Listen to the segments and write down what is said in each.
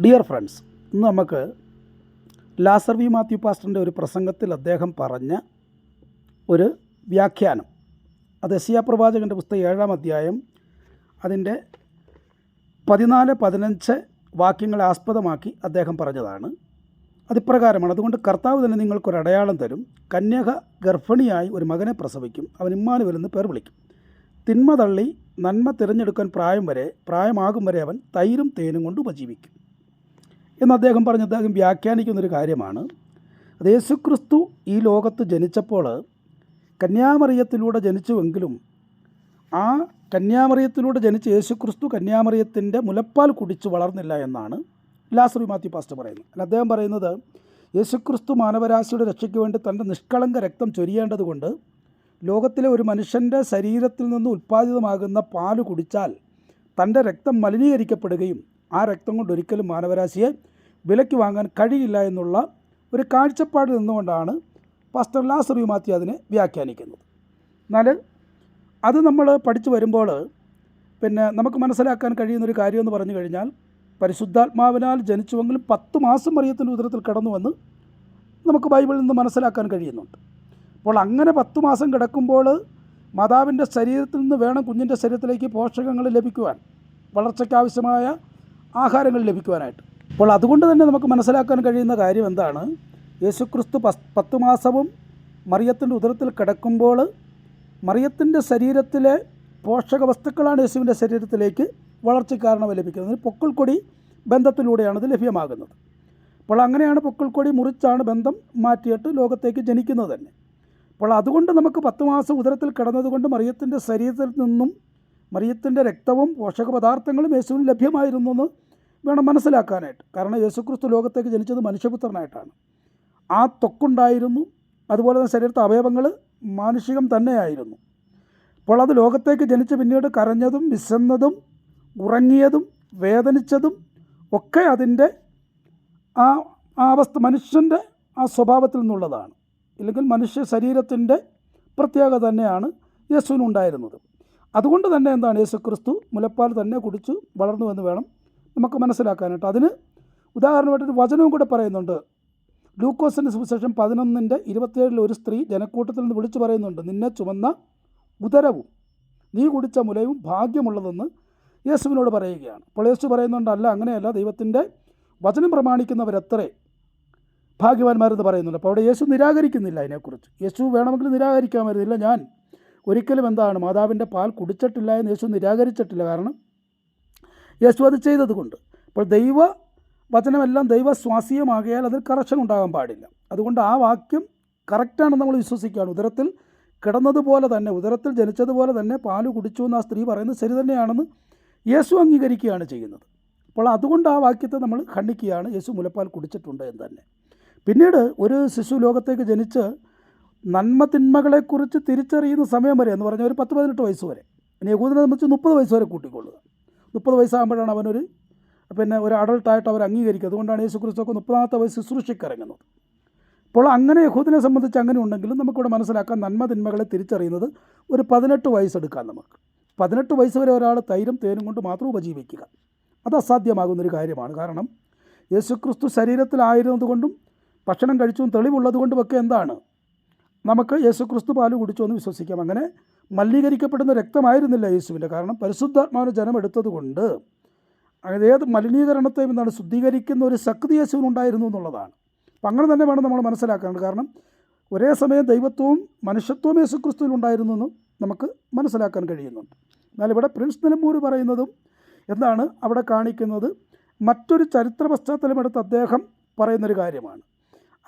Dear friends, ഇന്ന് നമുക്ക് ലാസർ V Mathew പാസ്റ്ററിൻ്റെ ഒരു പ്രസംഗത്തിൽ അദ്ദേഹം പറഞ്ഞ ഒരു വ്യാഖ്യാനം, അത് യെശയ്യാ പ്രവാചകൻ്റെ പുസ്തകം 7-ാം അധ്യായം അതിൻ്റെ 14-15 വാക്യങ്ങളെ ആസ്പദമാക്കി അദ്ദേഹം പറഞ്ഞതാണ്. അതിപ്രകാരമാണ്: അതുകൊണ്ട് കർത്താവ് തന്നെ നിങ്ങൾക്കൊരടയാളം തരും. കന്യക ഗർഭിണിയായി ഒരു മകനെ പ്രസവിക്കും. അവൻ ഇമ്മാനുവേൽ എന്ന് പേർ വിളിക്കും. തിന്മ തള്ളി നന്മ തിരഞ്ഞെടുക്കാൻ പ്രായമാകും വരെ അവൻ തൈരും തേനും കൊണ്ട് ഉപജീവിക്കും എന്ന് അദ്ദേഹം പറഞ്ഞ് അദ്ദേഹം വ്യാഖ്യാനിക്കുന്നൊരു കാര്യമാണ്. അത് യേശുക്രിസ്തു ഈ ലോകത്ത് ജനിച്ചപ്പോൾ കന്യാമറിയത്തിലൂടെ ജനിച്ചുവെങ്കിലും ആ കന്യാമറിയത്തിലൂടെ ജനിച്ച യേശുക്രിസ്തു കന്യാമറിയത്തിൻ്റെ മുലപ്പാൽ കുടിച്ച് വളർന്നില്ല എന്നാണ് ലാസർ വി മാത്യു പാസ്റ്റർ പറയുന്നത്. അദ്ദേഹം പറയുന്നത്, യേശുക്രിസ്തു മാനവരാശിയുടെ രക്ഷയ്ക്ക് വേണ്ടി തൻ്റെ നിഷ്കളങ്ക രക്തം ചൊരിയേണ്ടതുകൊണ്ട് ലോകത്തിലെ ഒരു മനുഷ്യൻ്റെ ശരീരത്തിൽ നിന്ന് ഉൽപ്പാദിതമാകുന്ന പാല് കുടിച്ചാൽ തൻ്റെ രക്തം മലിനീകരിക്കപ്പെടുകയും ആ രക്തം കൊണ്ട് ഒരിക്കലും മാനവരാശിയെ വിലയ്ക്ക് വാങ്ങാൻ കഴിയില്ല എന്നുള്ള ഒരു കാഴ്ചപ്പാടിൽ നിന്നുകൊണ്ടാണ് പാസ്റ്റർ ലാസർ വി മാത്യു അതിനെ വ്യാഖ്യാനിക്കുന്നത്. എന്നാൽ അത് നമ്മൾ പഠിച്ചു വരുമ്പോൾ നമുക്ക് മനസ്സിലാക്കാൻ കഴിയുന്നൊരു കാര്യമെന്ന് പറഞ്ഞു കഴിഞ്ഞാൽ, പരിശുദ്ധാത്മാവിനാൽ ജനിച്ചുവെങ്കിലും 10 മാസം മറിയത്തിൻ്റെ ഉദരത്തിൽ കിടന്നുവെന്ന് നമുക്ക് ബൈബിളിൽ നിന്ന് മനസ്സിലാക്കാൻ കഴിയുന്നുണ്ട്. അപ്പോൾ അങ്ങനെ 10 മാസം കിടക്കുമ്പോൾ മാതാവിൻ്റെ ശരീരത്തിൽ നിന്ന് വേണം കുഞ്ഞിൻ്റെ ശരീരത്തിലേക്ക് പോഷകങ്ങൾ ലഭിക്കുവാൻ, വളർച്ചയ്ക്കാവശ്യമായ ആഹാരങ്ങൾ ലഭിക്കുവാനായിട്ട്. അപ്പോൾ അതുകൊണ്ട് തന്നെ നമുക്ക് മനസ്സിലാക്കാൻ കഴിയുന്ന കാര്യം എന്താണ്? യേശുക്രിസ്തു 10 മാസവും മറിയത്തിൻ്റെ ഉദരത്തിൽ കിടക്കുമ്പോൾ മറിയത്തിൻ്റെ ശരീരത്തിലെ പോഷക വസ്തുക്കളാണ് യേശുവിൻ്റെ ശരീരത്തിലേക്ക് വളർച്ചയ്ക്ക് കാരണമായി ലഭിക്കുന്നത്. പൊക്കിൾക്കൊടി ബന്ധത്തിലൂടെയാണ് ഇത് ലഭ്യമാകുന്നത്. അപ്പോൾ അങ്ങനെയാണ് പൊക്കിൾക്കൊടി മുറിച്ചാണ് ബന്ധം മാറ്റിയിട്ട് ലോകത്തേക്ക് ജനിക്കുന്നത് തന്നെ. അപ്പോൾ അതുകൊണ്ട് നമുക്ക് 10 മാസം ഉദരത്തിൽ കിടന്നതുകൊണ്ട് മറിയത്തിൻ്റെ ശരീരത്തിൽ നിന്നും മറിയത്തിൻ്റെ രക്തവും പോഷക പദാർത്ഥങ്ങളും യേശുവിന് ലഭ്യമായിരുന്നു എന്ന് വേണം മനസ്സിലാക്കാനായിട്ട്. കാരണം യേശുക്രിസ്തു ലോകത്തേക്ക് ജനിച്ചത് മനുഷ്യപുത്രനായിട്ടാണ്. ആ ത്വക്കുണ്ടായിരുന്നു, അതുപോലെ തന്നെ ശരീരത്തെ അവയവങ്ങൾ മാനുഷികം തന്നെയായിരുന്നു. അപ്പോൾ അത് ലോകത്തേക്ക് ജനിച്ച് പിന്നീട് കരഞ്ഞതും വിശന്നതും ഉറങ്ങിയതും വേദനിച്ചതും ഒക്കെ അതിൻ്റെ ആ അവസ്ഥ മനുഷ്യൻ്റെ ആ സ്വഭാവത്തിൽ നിന്നുള്ളതാണ്. ഇല്ലെങ്കിൽ മനുഷ്യ ശരീരത്തിൻ്റെ പ്രത്യേകത തന്നെയാണ് യേശുവിനുണ്ടായിരുന്നത്. അതുകൊണ്ട് തന്നെ എന്താണ്, യേശുക്രിസ്തു മുലപ്പാൽ തന്നെ കുടിച്ചു വളർന്നുവെന്ന് വേണം നമുക്ക് മനസ്സിലാക്കാനായിട്ട്. അതിന് ഉദാഹരണമായിട്ടൊരു വചനവും കൂടെ പറയുന്നുണ്ട്. ലൂക്കോസിൻ്റെ സുവിശേഷം 11:27 ഒരു സ്ത്രീ ജനക്കൂട്ടത്തിൽ നിന്ന് വിളിച്ചു പറയുന്നുണ്ട്, നിന്നെ ചുമന്ന ഉദരവും നീ കുടിച്ച മുലയും ഭാഗ്യമുള്ളതെന്ന് യേശുവിനോട് പറയുകയാണ്. അപ്പോൾ യേശു പറയുന്നുണ്ട്, അല്ല, അങ്ങനെയല്ല, ദൈവത്തിൻ്റെ വചനം പ്രമാണിക്കുന്നവരെത്രേ ഭാഗ്യവാന്മാരെന്ന് പറയുന്നുണ്ട്. അപ്പോൾ അവിടെ യേശു നിരാകരിക്കുന്നില്ല അതിനെക്കുറിച്ച്. യേശു വേണമെങ്കിൽ നിരാകരിക്കാമായിരുന്നില്ല. ഞാൻ ഒരിക്കലും മാതാവിൻ്റെ പാൽ കുടിച്ചിട്ടില്ല എന്ന് യേശു നിരാകരിച്ചിട്ടില്ല. കാരണം യേശു അത് ചെയ്തതുകൊണ്ട്. അപ്പോൾ ദൈവ വചനമെല്ലാം ദൈവസ്വാസീയമാകിയാൽ അതിൽ കറക്ഷൻ ഉണ്ടാകാൻ പാടില്ല. അതുകൊണ്ട് ആ വാക്യം കറക്റ്റാണെന്ന് നമ്മൾ വിശ്വസിക്കുകയാണ്. ഉദരത്തിൽ കിടന്നതുപോലെ തന്നെ, ഉദരത്തിൽ ജനിച്ചതുപോലെ തന്നെ പാല് കുടിച്ചു എന്ന് ആ സ്ത്രീ പറയുന്നത് ശരി തന്നെയാണെന്ന് യേശു അംഗീകരിക്കുകയാണ് ചെയ്യുന്നത്. അപ്പോൾ അതുകൊണ്ട് ആ വാക്യത്തെ നമ്മൾ ഖണ്ഡിക്കുകയാണ്, യേശു മുലപ്പാൽ കുടിച്ചിട്ടുണ്ട് എന്ന് തന്നെ. പിന്നീട് ഒരു ശിശു ലോകത്തേക്ക് ജനിച്ച് നന്മ തിന്മകളെക്കുറിച്ച് തിരിച്ചറിയുന്ന സമയം വരെ എന്ന് പറഞ്ഞാൽ ഒരു 10-18 വയസ്സ് വരെ. ഇനി യഹൂദനെ സംബന്ധിച്ച് 30 വയസ്സ് വരെ കൂട്ടിക്കൊള്ളുക. 30 വയസ്സാകുമ്പോഴാണ് അവനൊരു ഒരു അഡൾട്ടായിട്ട് അവർ അംഗീകരിക്കുക. അതുകൊണ്ടാണ് യേശുക്രിസ്തുവൊക്കെ 30-ാമത്തെ വയസ്സ് ശുശ്രൂഷയ്ക്കിറങ്ങുന്നത്. അപ്പോൾ അങ്ങനെ യഹൂദനെ സംബന്ധിച്ച് അങ്ങനെ ഉണ്ടെങ്കിലും നമുക്കിവിടെ മനസ്സിലാക്കാൻ നന്മ തിന്മകളെ തിരിച്ചറിയുന്നത് ഒരു 18 വയസ്സെടുക്കാം. നമുക്ക് 18 വയസ്സ് വരെ ഒരാൾ തൈരും തേനും കൊണ്ട് മാത്രം ഉപജീവിക്കുക, അത് അസാധ്യമാകുന്നൊരു കാര്യമാണ്. കാരണം യേശുക്രിസ്തു ശരീരത്തിലായിരുന്നത് കൊണ്ടും ഭക്ഷണം കഴിച്ചും തെളിവുള്ളത് കൊണ്ടുമൊക്കെ എന്താണ്, നമുക്ക് യേശുക്രിസ്തു പാല് കുടിച്ചു എന്ന് വിശ്വസിക്കാം. അങ്ങനെ മലിനീകരിക്കപ്പെടുന്ന രക്തമായിരുന്നില്ല യേശുവിൻ്റെ. കാരണം പരിശുദ്ധാത്മാവിന് ജനം എടുത്തതുകൊണ്ട് ഏത് മലിനീകരണത്തെയും ശുദ്ധീകരിക്കുന്ന ഒരു ശക്തി യേശുവിനുണ്ടായിരുന്നു എന്നുള്ളതാണ്. അപ്പം അങ്ങനെ തന്നെ വേണം നമ്മൾ മനസ്സിലാക്കേണ്ടത്. കാരണം ഒരേ സമയം ദൈവത്വവും മനുഷ്യത്വവും യേശുക്രിസ്തുവിൽ ഉണ്ടായിരുന്നു എന്ന് നമുക്ക് മനസ്സിലാക്കാൻ കഴിയുന്നുണ്ട്. എന്നാൽ ഇവിടെ പ്രിൻസ് നിലമ്പൂർ പറയുന്നതും എന്താണ് അവിടെ കാണിക്കുന്നത്, മറ്റൊരു ചരിത്ര പശ്ചാത്തലമെടുത്ത് അദ്ദേഹം പറയുന്നൊരു കാര്യമാണ്.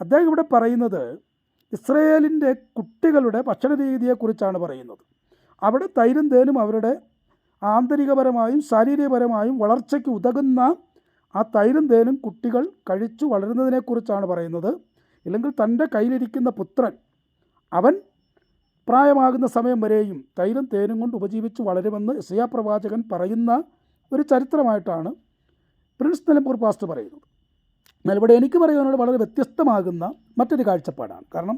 അദ്ദേഹം ഇവിടെ പറയുന്നത് ഇസ്രയേലിൻ്റെ കുട്ടികളുടെ ഭക്ഷണ രീതിയെക്കുറിച്ചാണ് പറയുന്നത്. അവിടെ തൈരും തേനും അവരുടെ ആന്തരികപരമായും ശാരീരികപരമായും വളർച്ചയ്ക്ക് ഉതകുന്ന ആ തൈരും തേനും കുട്ടികൾ കഴിച്ചു വളരുന്നതിനെക്കുറിച്ചാണ് പറയുന്നത്. ഇല്ലെങ്കിൽ തൻ്റെ കയ്യിലിരിക്കുന്ന പുത്രൻ അവൻ പ്രായമാകുന്ന സമയം വരെയും തൈരും തേനും കൊണ്ട് ഉപജീവിച്ച് വളരുമെന്ന് യെശയ്യാ പ്രവാചകൻ പറയുന്ന ഒരു ചരിത്രമായിട്ടാണ് പ്രിൻസ് നിലമ്പൂർ പാസ്റ്റർ പറയുന്നത്. എന്നാൽ ഇവിടെ എനിക്ക് പറയാനുള്ള വളരെ വ്യത്യസ്തമാകുന്ന മറ്റൊരു കാഴ്ചപ്പാടാണ്. കാരണം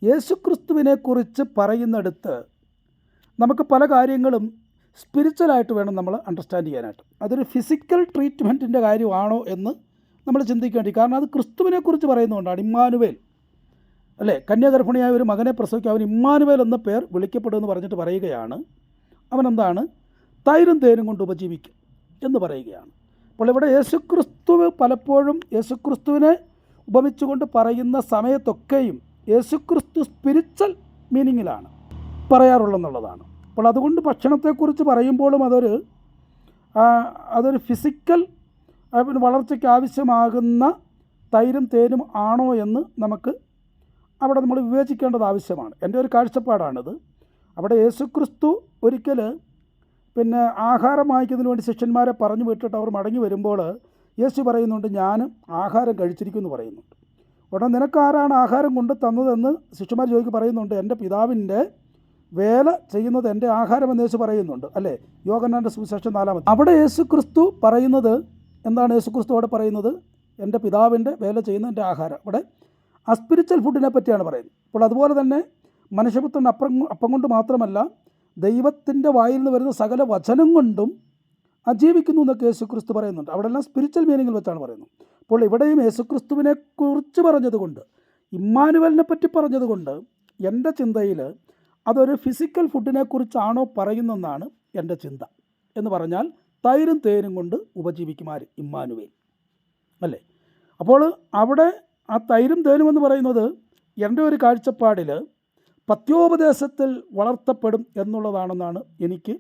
യേശുക്രിസ്തുവിനെക്കുറിച്ച് പറയുന്നിടത്ത് നമുക്ക് പല കാര്യങ്ങളും സ്പിരിച്വലായിട്ട് വേണം നമ്മൾ അണ്ടർസ്റ്റാൻഡ് ചെയ്യാനായിട്ട്. അതൊരു ഫിസിക്കൽ ട്രീറ്റ്മെൻറ്റിൻ്റെ കാര്യമാണോ എന്ന് നമ്മൾ ചിന്തിക്കേണ്ടി. കാരണം അത് ക്രിസ്തുവിനെക്കുറിച്ച് പറയുന്നതുകൊണ്ടാണ്. ഇമ്മാനുവേൽ, അല്ലേ, കന്യാഗർഭിണിയായ ഒരു മകനെ പ്രസവിക്കുക, അവൻ ഇമ്മാനുവേൽ എന്ന പേർ വിളിക്കപ്പെടുമെന്ന് പറഞ്ഞിട്ട് പറയുകയാണ് അവനെന്താണ്, തൈരും തേനും കൊണ്ട് ഉപജീവിക്കും എന്ന് പറയുകയാണ്. അപ്പോൾ ഇവിടെ യേശുക്രിസ്തു പലപ്പോഴും യേശുക്രിസ്തുവിനെ ഉപമിച്ചുകൊണ്ട് പറയുന്ന സമയത്തൊക്കെയും യേശുക്രിസ്തു സ്പിരിച്വൽ മീനിങ്ങിലാണ് പറയാറുള്ളതെന്നുള്ളതാണ്. അപ്പോൾ അതുകൊണ്ട് ഭക്ഷണത്തെക്കുറിച്ച് പറയുമ്പോഴും അതൊരു ഫിസിക്കൽ വളർച്ചയ്ക്ക് ആവശ്യമാകുന്ന തൈരും തേനും ആണോ എന്ന് നമുക്ക് അവിടെ നമ്മൾ വിവേചിക്കേണ്ടത് ആവശ്യമാണ്. എൻ്റെ ഒരു കാഴ്ചപ്പാടാണിത്. അവിടെ യേശുക്രിസ്തു ഒരിക്കൽ ആഹാരം വാങ്ങിക്കുന്നതിന് വേണ്ടി ശിഷ്യന്മാരെ പറഞ്ഞു വിട്ടിട്ട് അവർ മടങ്ങി വരുമ്പോൾ യേശു പറയുന്നുണ്ട്, ഞാൻ ആഹാരം കഴിച്ചിരിക്കുമെന്ന് പറയുന്നുണ്ട്. ഉടനെ നിനക്കാരാണ് ആഹാരം കൊണ്ട് തന്നതെന്ന് ശിഷ്യന്മാർ പറയുന്നുണ്ട്. എൻ്റെ പിതാവിൻ്റെ വേല ചെയ്യുന്നത് എൻ്റെ ആഹാരമെന്ന് യേശു പറയുന്നുണ്ട്, അല്ലേ, യോഹന്നാൻ്റെ സുവിശേഷം 4. അവിടെ യേശുക്രിസ്തു പറയുന്നത് എന്താണ്? യേശുക്രിസ്തു അവിടെ പറയുന്നത് എൻ്റെ പിതാവിൻ്റെ വേല ചെയ്യുന്ന എൻ്റെ ആഹാരം. അവിടെ ആ സ്പിരിച്വൽ ഫുഡിനെ പറ്റിയാണ് പറയുന്നത്. അപ്പോൾ അതുപോലെ തന്നെ മനുഷ്യപുത്രൻ അപ്പം കൊണ്ട് മാത്രമല്ല, ദൈവത്തിൻ്റെ വായിൽ നിന്ന് വരുന്ന സകല വചനം കൊണ്ടും ജീവിക്കുന്നു എന്നൊക്കെ യേശുക്രിസ്തു പറയുന്നുണ്ട്. അവിടെ എല്ലാം സ്പിരിച്വൽ മീനിങ്ങിൽ വെച്ചാണ് പറയുന്നത്. അപ്പോൾ ഇവിടെയും യേശുക്രിസ്തുവിനെ കുറിച്ച് പറഞ്ഞതുകൊണ്ട്, ഇമ്മാനുവലിനെ പറ്റി പറഞ്ഞതുകൊണ്ട് എൻ്റെ ചിന്തയിൽ അതൊരു ഫിസിക്കൽ ഫുഡിനെ കുറിച്ചാണോ പറയുന്നതെന്നാണ് എൻ്റെ ചിന്ത. എന്ന് പറഞ്ഞാൽ തൈരും തേനും കൊണ്ട് ഉപജീവിക്കുമാര് ഇമ്മാനുവേൽ, അല്ലേ. അപ്പോൾ അവിടെ ആ തൈരും തേനും എന്ന് പറയുന്നത് എൻ്റെ ഒരു കാഴ്ചപ്പാടിൽ പത്യോപദേശത്തിൽ വളർത്തപ്പെടും എന്നുള്ളതാണെന്നാണ് എനിക്ക്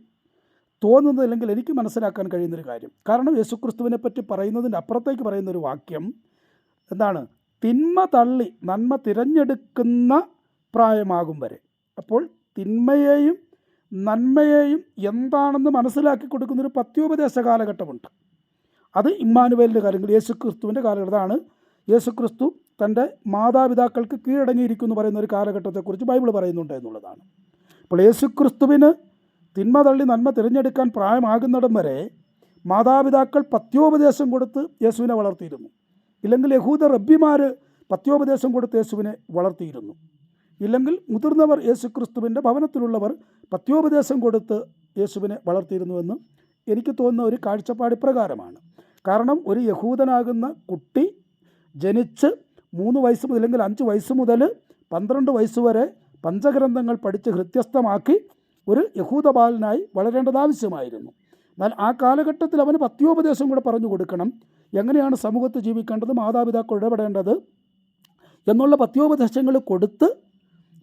തോന്നുന്നത്, അല്ലെങ്കിൽ എനിക്ക് മനസ്സിലാക്കാൻ കഴിയുന്നൊരു കാര്യം. കാരണം യേശുക്രിസ്തുവിനെ പറ്റി പറയുന്നതിൻ്റെ അപ്പുറത്തേക്ക് പറയുന്നൊരു വാക്യം എന്താണ്? തിന്മ തള്ളി നന്മ തിരഞ്ഞെടുക്കുന്ന പ്രായമാകും വരെ. അപ്പോൾ തിന്മയെയും നന്മയെയും എന്താണെന്ന് മനസ്സിലാക്കി കൊടുക്കുന്നൊരു പത്യോപദേശ കാലഘട്ടമുണ്ട്. അത് ഇമ്മാനുവേലിൻ്റെ കാലങ്ങൾ, യേശുക്രിസ്തുവിൻ്റെ കാലഘട്ടമാണ്. യേശുക്രിസ്തു തൻ്റെ മാതാപിതാക്കൾക്ക് കീഴടങ്ങിയിരിക്കുമെന്ന് പറയുന്ന ഒരു കാലഘട്ടത്തെക്കുറിച്ച് ബൈബിൾ പറയുന്നുണ്ട് എന്നുള്ളതാണ്. അപ്പോൾ യേശുക്രിസ്തുവിന് തിന്മ തള്ളി നന്മ തിരഞ്ഞെടുക്കാൻ പ്രായമാകുന്നിടം വരെ മാതാപിതാക്കൾ പത്യോപദേശം കൊടുത്ത് യേശുവിനെ വളർത്തിയിരുന്നു. ഇല്ലെങ്കിൽ യഹൂദ റബ്ബിമാർ പത്യോപദേശം കൊടുത്ത് യേശുവിനെ വളർത്തിയിരുന്നു. ഇല്ലെങ്കിൽ മുതിർന്നവർ യേശുക്രിസ്തുവിൻ്റെ ഭവനത്തിലുള്ളവർ പത്യോപദേശം കൊടുത്ത് യേശുവിനെ വളർത്തിയിരുന്നുവെന്ന് എനിക്ക് തോന്നുന്ന ഒരു കാഴ്ചപ്പാട് ഇപ്രകാരമാണ്. കാരണം ഒരു യഹൂദനാകുന്ന കുട്ടി ജനിച്ച് 3 വയസ്സ് മുതൽ അല്ലെങ്കിൽ 5 വയസ്സ് മുതൽ 12 വയസ്സ് വരെ പഞ്ചഗ്രന്ഥങ്ങൾ പഠിച്ച് ഹൃദ്യസ്ഥമാക്കി ഒരു യഹൂദ ബാലനായി വളരേണ്ടത് ആവശ്യമായിരുന്നു. എന്നാൽ ആ കാലഘട്ടത്തിൽ അവന് പത്യോപദേശം കൂടെ പറഞ്ഞു കൊടുക്കണം. എങ്ങനെയാണ് സമൂഹത്തിൽ ജീവിക്കേണ്ടത്, മാതാപിതാക്കൾ ഇടപെടേണ്ടത് എന്നുള്ള പത്യോപദേശങ്ങൾ കൊടുത്ത്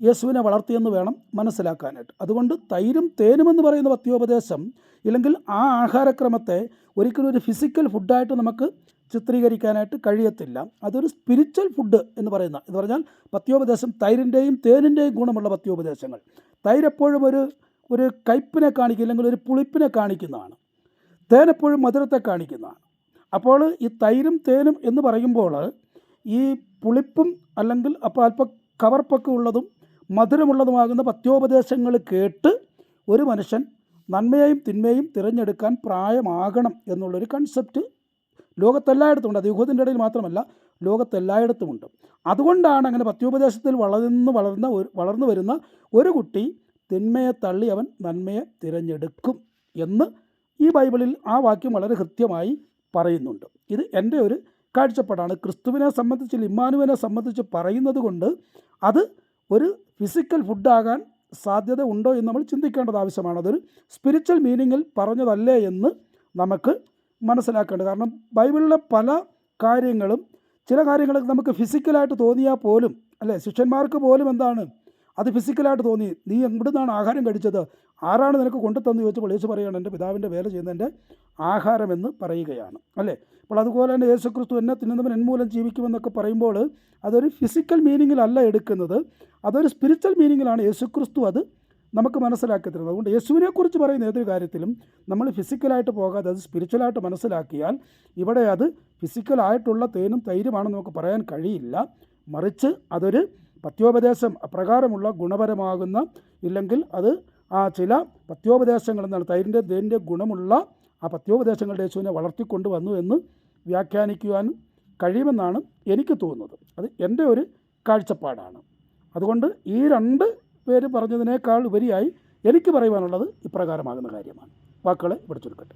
യേശുവിനെ വളർത്തിയെന്ന് വേണം മനസ്സിലാക്കാനായിട്ട്. അതുകൊണ്ട് തൈരും തേനുമെന്ന് പറയുന്ന പത്യോപദേശം ഇല്ലെങ്കിൽ ആ ആഹാരക്രമത്തെ ഒരിക്കലും ഒരു ഫിസിക്കൽ ഫുഡായിട്ട് നമുക്ക് ചിത്രീകരിക്കാനായിട്ട് കഴിയത്തില്ല. അതൊരു സ്പിരിച്വൽ ഫുഡ് എന്ന് പറഞ്ഞാൽ പത്യോപദേശം തൈരിൻ്റെയും തേനിൻ്റെയും ഗുണമുള്ള പത്യോപദേശങ്ങൾ. തൈരെപ്പോഴും ഒരു കയ്പിനെ കാണിക്കും, അല്ലെങ്കിൽ ഒരു പുളിപ്പിനെ കാണിക്കുന്നതാണ്. തേനെപ്പോഴും മധുരത്തെ കാണിക്കുന്നതാണ്. അപ്പോൾ ഈ തൈരും തേനും എന്ന് പറയുമ്പോൾ ഈ പുളിപ്പും അല്ലെങ്കിൽ അപ്പോൾ അല്പം കവർപ്പൊക്കെ ഉള്ളതും മധുരമുള്ളതുമാകുന്ന പത്യോപദേശങ്ങൾ കേട്ട് ഒരു മനുഷ്യൻ നന്മയെയും തിന്മയും തിരഞ്ഞെടുക്കാൻ പ്രായമാകണം എന്നുള്ളൊരു കൺസെപ്റ്റ് ലോകത്തെല്ലായിടത്തുമുണ്ട്. അത് യഹൂദൻ്റെ ഇടയിൽ മാത്രമല്ല, ലോകത്തെല്ലായിടത്തുമുണ്ട്. അതുകൊണ്ടാണ് അങ്ങനെ പത്യോപദേശത്തിൽ വളർന്നു വരുന്ന ഒരു കുട്ടി തിന്മയെ തള്ളി അവൻ നന്മയെ തിരഞ്ഞെടുക്കും എന്ന് ഈ ബൈബിളിൽ ആ വാക്യം വളരെ കൃത്യമായി പറയുന്നുണ്ട്. ഇത് എൻ്റെ ഒരു കാഴ്ചപ്പാടാണ്. ക്രിസ്തുവിനെ സംബന്ധിച്ച്, ഇമ്മാനുവിനെ സംബന്ധിച്ച് പറയുന്നത് കൊണ്ട് അത് ഒരു ഫിസിക്കൽ ഫുഡാകാൻ സാധ്യത ഉണ്ടോ എന്ന് നമ്മൾ ചിന്തിക്കേണ്ടത് ആവശ്യമാണ്. അതൊരു സ്പിരിച്വൽ മീനിങ്ങിൽ പറഞ്ഞതല്ലേ എന്ന് നമുക്ക് മനസ്സിലാക്കേണ്ടത്. കാരണം ബൈബിളിലെ പല കാര്യങ്ങളും, ചില കാര്യങ്ങളൊക്കെ നമുക്ക് ഫിസിക്കലായിട്ട് തോന്നിയാൽ പോലും, അല്ലേ, ശിഷ്യന്മാർക്ക് പോലും എന്താണ് അത് ഫിസിക്കലായിട്ട് തോന്നി. നീ എവിടുന്നാണ് ആഹാരം കഴിച്ചത്, ആരാണ് നിനക്ക് കൊണ്ടുതന്നു ചോദിച്ചപ്പോൾ യേശു പറയുകയാണ്, എൻ്റെ പിതാവിൻ്റെ വേല ചെയ്യുന്നതിൻ്റെ ആഹാരമെന്ന് പറയുകയാണ്, അല്ലേ. അപ്പോൾ അതുപോലെ തന്നെ യേശുക്രിസ്തു എന്നെ തിന്നുന്നവൻ എന്മൂലം ജീവിക്കുമെന്നൊക്കെ പറയുമ്പോൾ അതൊരു ഫിസിക്കൽ മീനിങ്ങിലല്ല എടുക്കുന്നത്, അതൊരു സ്പിരിച്വൽ മീനിങ്ങിലാണ് യേശുക്രിസ്തു അത് നമുക്ക് മനസ്സിലാക്കി തരുന്നത്. അതുകൊണ്ട് യേശുവിനെക്കുറിച്ച് പറയുന്ന ഏതൊരു കാര്യത്തിലും നമ്മൾ ഫിസിക്കലായിട്ട് പോകാതെ അത് സ്പിരിച്വലായിട്ട് മനസ്സിലാക്കിയാൽ ഇവിടെ അത് ഫിസിക്കലായിട്ടുള്ള തേനും തൈരുമാണെന്ന് നമുക്ക് പറയാൻ കഴിയില്ല. മറിച്ച് അതൊരു പത്യോപദേശം അപ്രകാരമുള്ള ഗുണപരമാകുന്ന, ഇല്ലെങ്കിൽ അത് ചില പത്യോപദേശങ്ങൾ എന്താണ് തൈരിൻ്റെ തേനിൻ്റെ ഗുണമുള്ള ആ പത്യോപദേശങ്ങളുടെ യേശുവിനെ വളർത്തിക്കൊണ്ട് വന്നു എന്ന് വ്യാഖ്യാനിക്കുവാനും കഴിയുമെന്നാണ് എനിക്ക് തോന്നുന്നത്. അത് എൻ്റെ ഒരു കാഴ്ചപ്പാടാണ്. അതുകൊണ്ട് ഈ 2 പേര് പറഞ്ഞതിനേക്കാൾ ഉപരിയായി എനിക്ക് പറയുവാനുള്ളത് ഇപ്രകാരമാകുന്ന കാര്യമാണ്. വാക്കുകളെ ഇവിടെ ചുരുക്കട്ടെ.